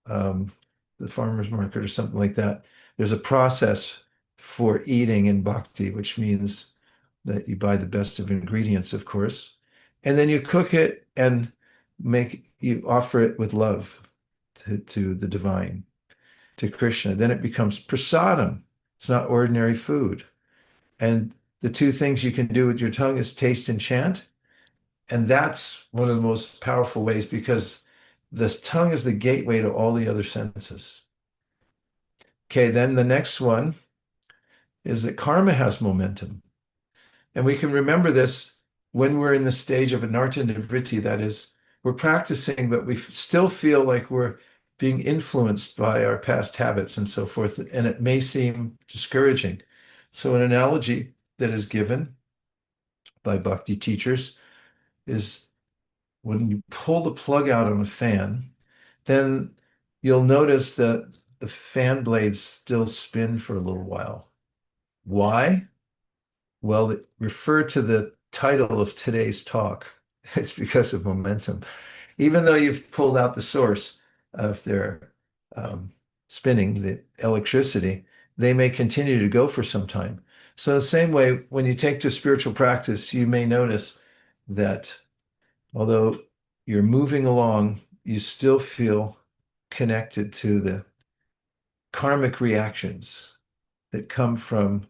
the farmer's market or something like that. There's a process for eating in bhakti, which means that you buy the best of ingredients, of course, and then you cook it and you offer it with love to the divine, to Krishna. Then it becomes prasadam. It's not ordinary food. And the two things you can do with your tongue is taste and chant. And that's one of the most powerful ways, because the tongue is the gateway to all the other senses. Okay, then the next one is that karma has momentum. And we can remember this when we're in the stage of anartha nivritti, that is, we're practicing, but we still feel like we're being influenced by our past habits and so forth, and it may seem discouraging. So an analogy that is given by bhakti teachers is when you pull the plug out on a fan, then you'll notice that the fan blades still spin for a little while. Why? Well, refer to the title of today's talk. It's because of momentum. Even though you've pulled out the source of their spinning, the electricity, they may continue to go for some time. So the same way, when you take to spiritual practice, you may notice that although you're moving along, you still feel connected to the karmic reactions that come from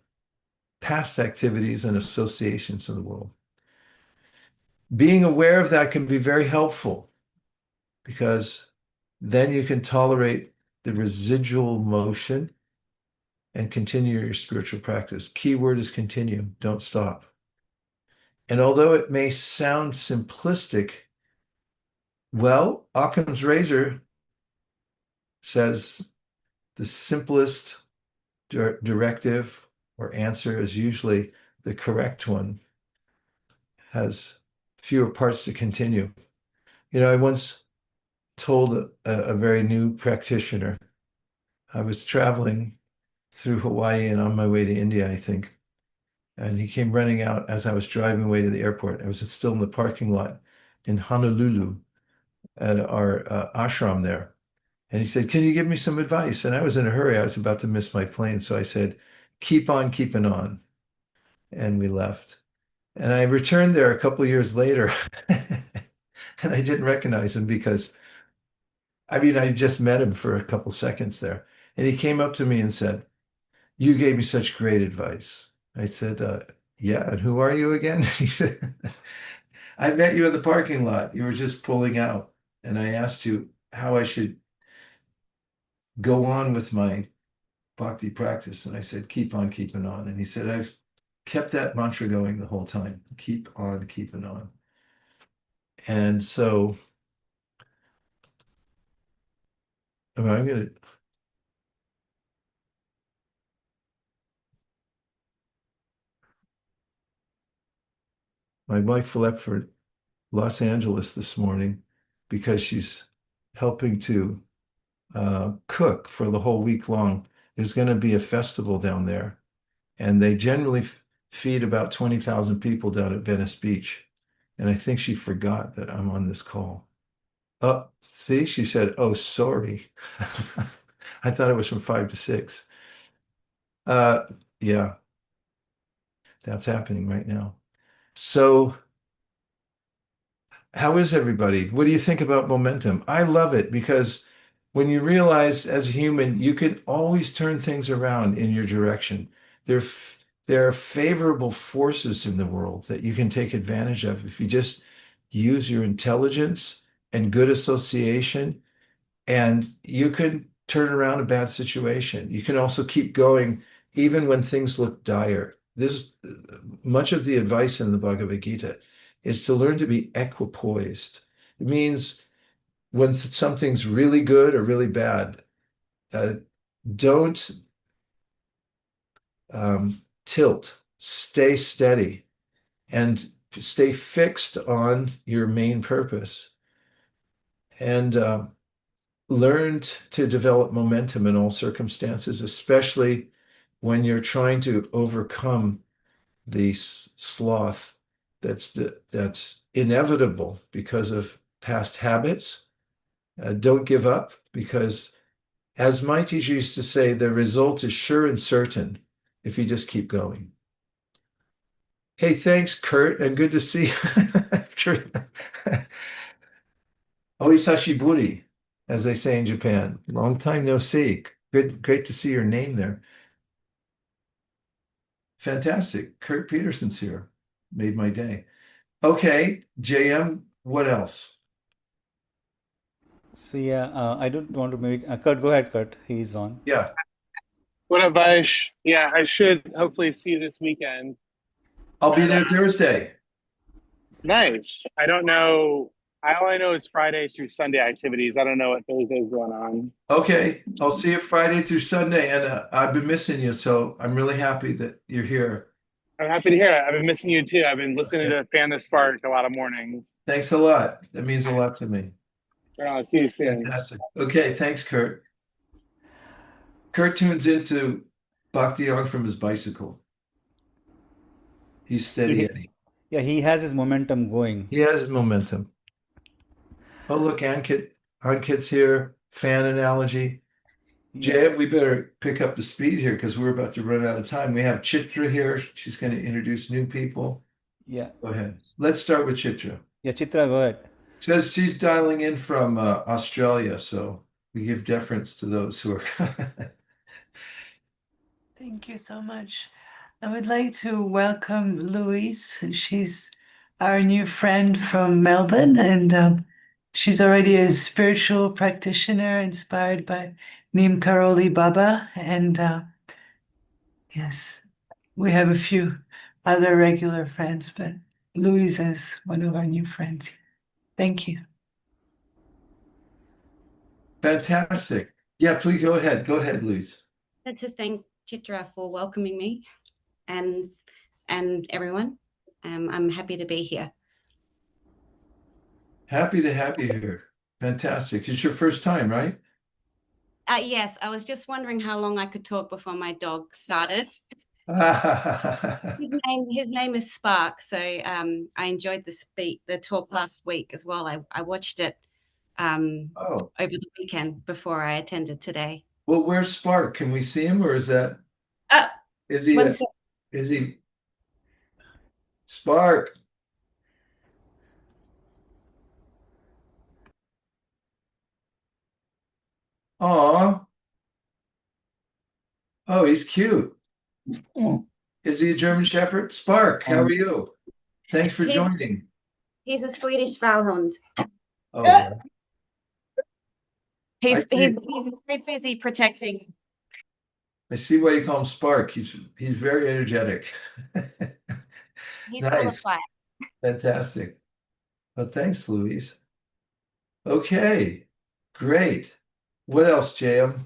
past activities and associations in the world. Being aware of that can be very helpful because then you can tolerate the residual motion and continue your spiritual practice. Key word is continue, don't stop. And although it may sound simplistic, well, Occam's razor says the simplest directive or answer is usually the correct one, has fewer parts to continue. You know, I once told a very new practitioner, I was traveling through Hawaii and on my way to India, I think. And he came running out as I was driving away to the airport. I was still in the parking lot in Honolulu at our ashram there. And he said, "Can you give me some advice?" And I was in a hurry. I was about to miss my plane. So I said, "Keep on keeping on." And we left. And I returned there a couple of years later. And I didn't recognize him because, I mean, I just met him for a couple seconds there. And he came up to me and said, "You gave me such great advice." I said, "Yeah, and who are you again?" He said, "I met you in the parking lot. You were just pulling out. And I asked you how I should go on with my bhakti practice." And I said, "Keep on keeping on." And he said, "I've kept that mantra going the whole time. Keep on keeping on." And so I'm going to, my wife left for Los Angeles this morning because she's helping to cook for the whole week long. There's going to be a festival down there, and they generally feed about 20,000 people down at Venice Beach. And I think she forgot that I'm on this call. Oh, see, she said, "Oh, sorry." I thought it was from 5 to 6. Yeah, that's happening right now. So how is everybody? What do you think about momentum? I love it because when you realize as a human, you can always turn things around in your direction. There are favorable forces in the world that you can take advantage of if you just use your intelligence and good association, and you can turn around a bad situation. You can also keep going even when things look dire. This much of the advice in the Bhagavad Gita is to learn to be equipoised. It means when something's really good or really bad, don't tilt, stay steady, and stay fixed on your main purpose. And learn to develop momentum in all circumstances, especially when you're trying to overcome the sloth that's inevitable because of past habits. Don't give up, because as my teacher used to say, the result is sure and certain if you just keep going. Hey, thanks, Kurt, and good to see you. Ohisashiburi, as they say in Japan. Long time no see. Great to see your name there. Fantastic. Kurt Peterson's here. Made my day. Okay, JM, what else? So yeah, I don't want to maybe Kurt, go ahead, Kurt. He's on. Yeah. What up, Vaish? Yeah, I should hopefully see you this weekend. I'll be there Thursday. Nice. I don't know. All I know is Friday through Sunday activities. I don't know what Thursday's going on. Okay, I'll see you Friday through Sunday, and I've been missing you, so I'm really happy that you're here. I'm happy to hear it. I've been missing you too. I've been listening to Fan the Spark a lot of mornings. Thanks a lot. That means a lot to me. See you soon. Fantastic. Okay, thanks, Kurt. Kurt tunes into Bhakti On from his bicycle. He's steady Eddie. Yeah, he has his momentum going. He has momentum. Oh, look, Ankit's here. Fan analogy. Jay, we better pick up the speed here because we're about to run out of time. We have Chitra here. She's going to introduce new people. Yeah. Go ahead. Let's start with Chitra. Yeah, Chitra, go ahead. Says she's dialing in from Australia, so we give deference to those who are. Thank you so much. I would like to welcome Louise. She's our new friend from Melbourne, and she's already a spiritual practitioner inspired by Neem Karoli Baba. And yes, we have a few other regular friends, but Louise is one of our new friends. Thank you. Fantastic. Yeah, please go ahead. Go ahead, Louise. I'd like to thank Chitra for welcoming me and everyone. I'm happy to be here. Happy to have you here. Fantastic. It's your first time, right? Yes, I was just wondering how long I could talk before my dog started. His name is Spark, so I enjoyed the talk last week as well. I watched it over the weekend before I attended today. Well, where's Spark? Can we see him, or is that? Is he? Is he? Spark. Aw. Oh, he's cute. Is he a German Shepherd? Spark, how are you? Thanks for joining. He's a Swedish Valhund. Oh, He's very busy protecting. I see why you call him Spark. He's very energetic. He's full of fire. Fantastic. Well, thanks, Louise. Okay, great. What else, JM?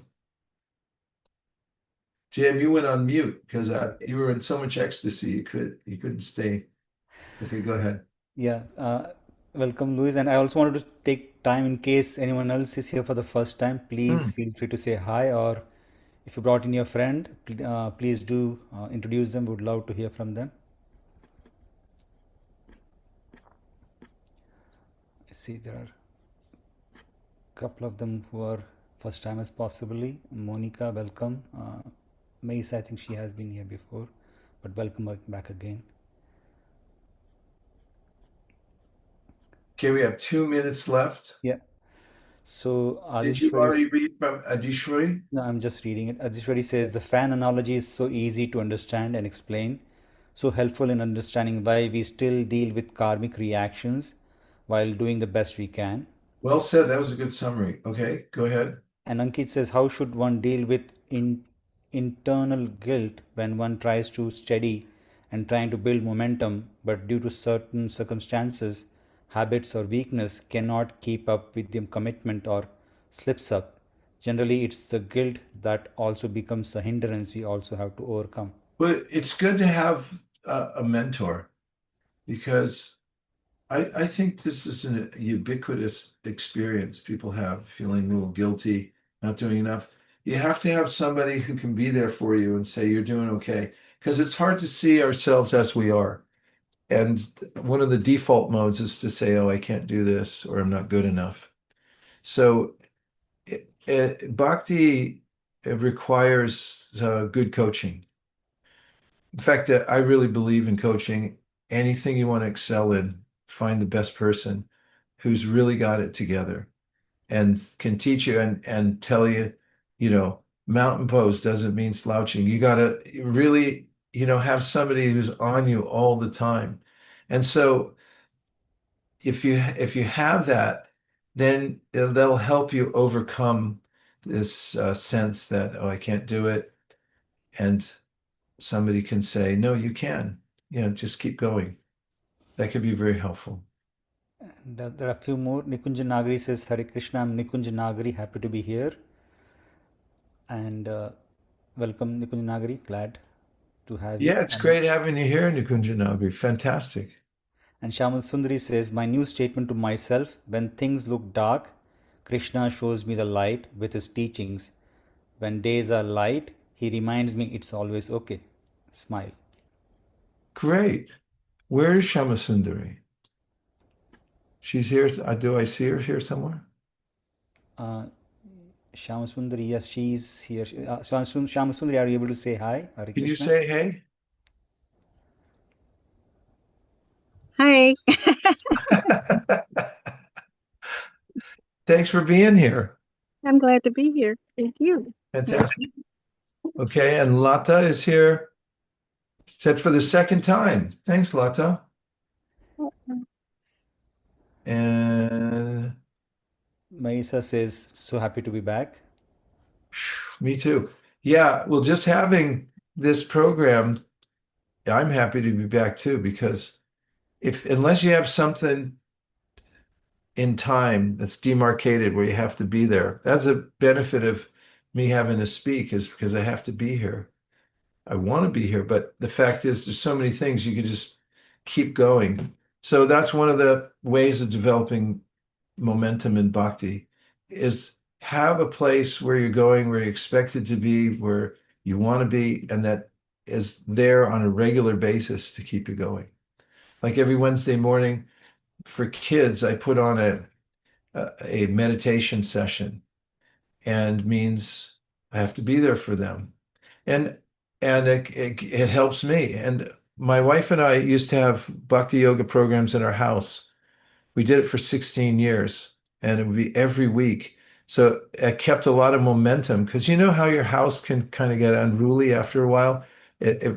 JM, you went on mute because you were in so much ecstasy you couldn't stay. Okay, go ahead. Yeah, welcome, Louise. And I also wanted to take time in case anyone else is here for the first time. Please feel free to say hi, or if you brought in your friend, please do introduce them. Would love to hear from them. I see there are a couple of them who are first timers possibly. Monica, welcome. Mace, I think she has been here before, but welcome back again. Okay, we have 2 minutes left. Yeah. So did you already read from Adishwari? No, I'm just reading it. Adishwari says the fan analogy is so easy to understand and explain, so helpful in understanding why we still deal with karmic reactions while doing the best we can. Well said. That was a good summary. Okay, go ahead. And Ankit says, how should one deal with internal guilt when one tries to steady and trying to build momentum, but due to certain circumstances, habits or weakness cannot keep up with the commitment or slips up? Generally, it's the guilt that also becomes a hindrance we also have to overcome. Well, it's good to have a mentor, because I think this is a ubiquitous experience people have, feeling a little guilty, not doing enough. You have to have somebody who can be there for you and say, you're doing okay. Because it's hard to see ourselves as we are. And one of the default modes is to say, oh, I can't do this, or I'm not good enough. So Bhakti requires good coaching. In fact, I really believe in coaching. Anything you want to excel in, find the best person who's really got it together and can teach you and tell you, mountain pose doesn't mean slouching. You got to really, have somebody who's on you all the time. And so if you have that, then they'll help you overcome this sense that, oh, I can't do it. And somebody can say, no, you can, just keep going. That could be very helpful. And there are a few more. Nikunja Nagari says, Hare Krishna, I'm Nikunja Nagari, happy to be here. And welcome, Nikunja Nagari, glad. to have you. Yeah, it's great having you here, Nikunja Nagri. Fantastic. And Shamal Sundari says, my new statement to myself, when things look dark, Krishna shows me the light with his teachings. When days are light, he reminds me it's always okay. Smile. Great. Where is Shamasundari? She's here. Do I see her here somewhere? Shamasundari, yes, she's here. Shamasundari, are you able to say hi? Hare Can you Krishna? say hey? Hi. Thanks for being here. I'm glad to be here. Thank you. Fantastic. Okay, and Lata is here. Said for the second time. Thanks, Lata. And Maisa says, so happy to be back. me too. Yeah, well, just having this program, I'm happy to be back too, because unless you have something in time that's demarcated where you have to be there, that's a benefit of me having to speak, is because I have to be here. I want to be here, but the fact is there's so many things you could just keep going. So that's one of the ways of developing momentum in bhakti, is have a place where you're going, where you're expected to be, where you want to be, and that is there on a regular basis to keep you going. Like every Wednesday morning for kids, I put on a meditation session, and means I have to be there for them. And it helps me. And my wife and I used to have bhakti yoga programs in our house. We did it for 16 years, and it would be every week. So it kept a lot of momentum, because you know how your house can kind of get unruly after a while,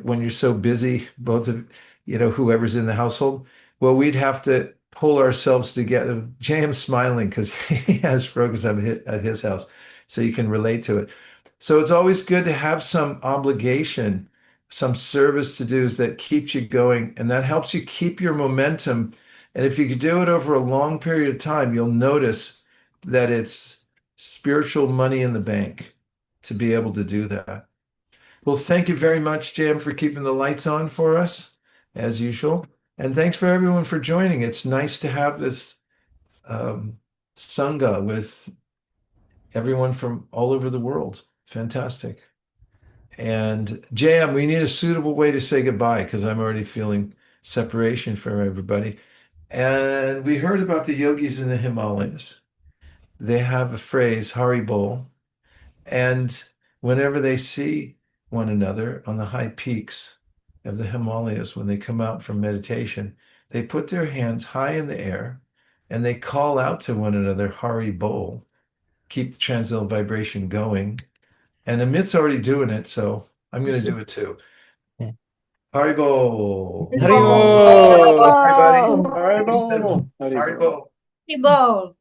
when you're so busy, both of whoever's in the household. Well, we'd have to pull ourselves together. Jam's smiling because he has programs at his house, so you can relate to it. So it's always good to have some obligation, some service to do that keeps you going, and that helps you keep your momentum. And if you could do it over a long period of time, you'll notice that it's spiritual money in the bank to be able to do that. Well, thank you very much, Jam, for keeping the lights on for us, as usual. And thanks for everyone for joining. It's nice to have this Sangha with everyone from all over the world. Fantastic. And Jam, we need a suitable way to say goodbye, because I'm already feeling separation from everybody. And we heard about the yogis in the Himalayas. They have a phrase, Hari Bol. And whenever they see one another on the high peaks of the Himalayas, when they come out from meditation, they put their hands high in the air and they call out to one another, Hari Bol. Keep the transcendental vibration going. And Amit's already doing it, so I'm going to do it too. Hari Bol. Hari Bol. Everybody. Haribo. Hari Bol. Hey, Bo.